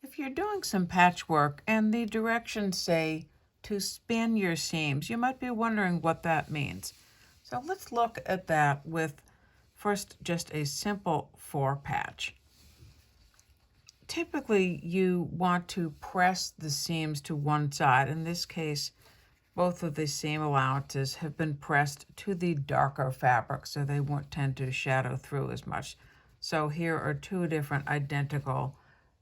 If you're doing some patchwork and the directions say to spin your seams, you might be wondering what that means. So let's look at that with first just a simple 4-patch. Typically, you want to press the seams to one side. In this case, both of the seam allowances have been pressed to the darker fabric, so they won't tend to shadow through as much. So here are two different identical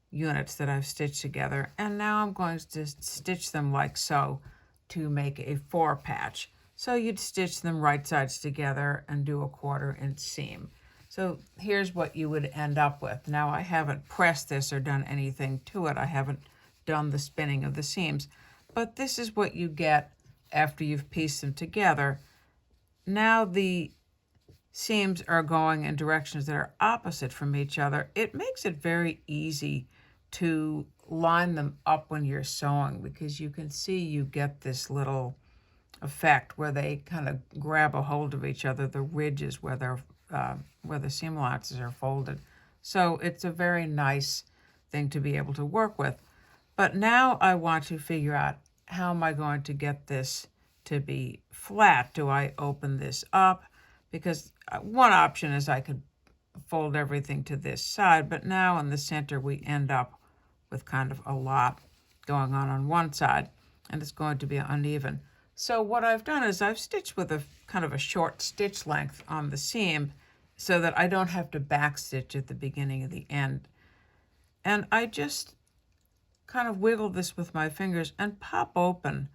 units that I've stitched together, and now I'm going to stitch them like so to make a 4-patch. So you'd stitch them right sides together and do a 1/4 inch seam. So here's what you would end up with. Now I haven't pressed this or done anything to it. I haven't done the spinning of the seams, but this is what you get after you've pieced them together. Now the seams are going in directions that are opposite from each other. It makes it very easy to line them up when you're sewing, because you can see you get this little effect where they kind of grab a hold of each other, the ridges where the seam allowances are folded. So it's a very nice thing to be able to work with. But now I want to figure out, how am I going to get this to be flat? Do I open this up? Because one option is I could fold everything to this side, but now in the center we end up with kind of a lot going on one side, and it's going to be uneven. So what I've done is I've stitched with a kind of a short stitch length on the seam so that I don't have to back stitch at the beginning of the end. And I just kind of wiggle this with my fingers and pop open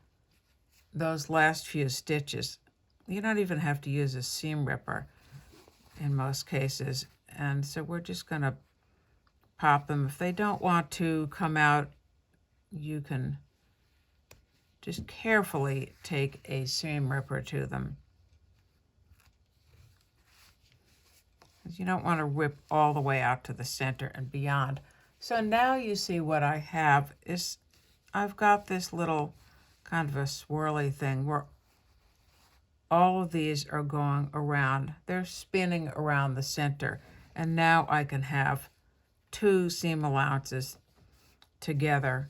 those last few stitches. You don't even have to use a seam ripper in most cases. And so we're just going to pop them. If they don't want to come out, you can just carefully take a seam ripper to them. You don't want to rip all the way out to the center and beyond. So now you see what I have is I've got this little kind of a swirly thing where all of these are going around. They're spinning around the center. And now I can have two seam allowances together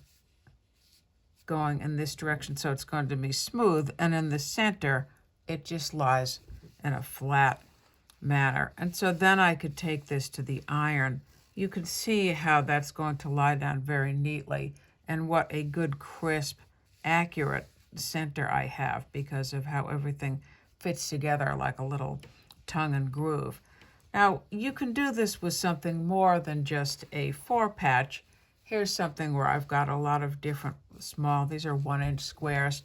going in this direction, so it's going to be smooth, and in the center it just lies in a flat manner. And so then I could take this to the iron. You can see how that's going to lie down very neatly, and what a good, crisp, accurate center I have because of how everything fits together like a little tongue and groove. Now, you can do this with something more than just a 4-patch. Here's something where I've got a lot of different these are 1-inch squares.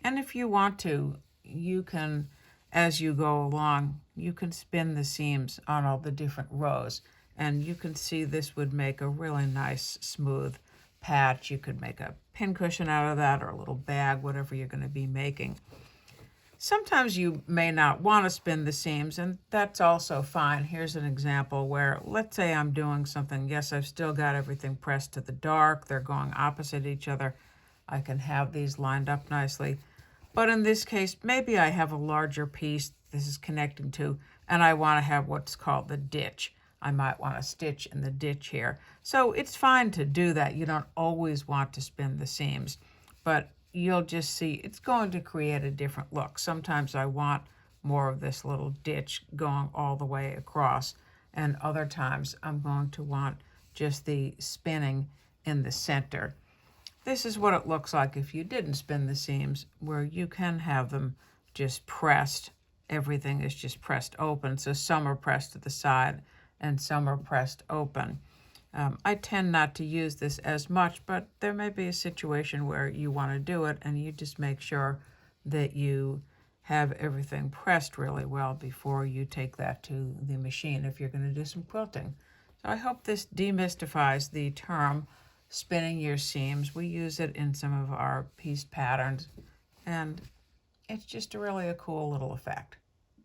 And if you want to, you can, as you go along, you can spin the seams on all the different rows. And you can see this would make a really nice, smooth patch. You could make a pincushion out of that, or a little bag, whatever you're going to be making. Sometimes you may not want to spin the seams, and that's also fine. Here's an example where, let's say I'm doing something. Yes, I've still got everything pressed to the dark. They're going opposite each other. I can have these lined up nicely. But in this case, maybe I have a larger piece this is connecting to, and I want to have what's called the ditch. I might want to stitch in the ditch here. So it's fine to do that. You don't always want to spin the seams, but you'll just see it's going to create a different look. Sometimes I want more of this little ditch going all the way across, and other times I'm going to want just the spinning in the center. This is what it looks like if you didn't spin the seams, where you can have them just pressed. Everything is just pressed open, so some are pressed to the side and some are pressed open. I tend not to use this as much, but there may be a situation where you want to do it, and you just make sure that you have everything pressed really well before you take that to the machine if you're going to do some quilting. So I hope this demystifies the term spinning your seams. We use it in some of our pieced patterns, and it's just really a cool little effect.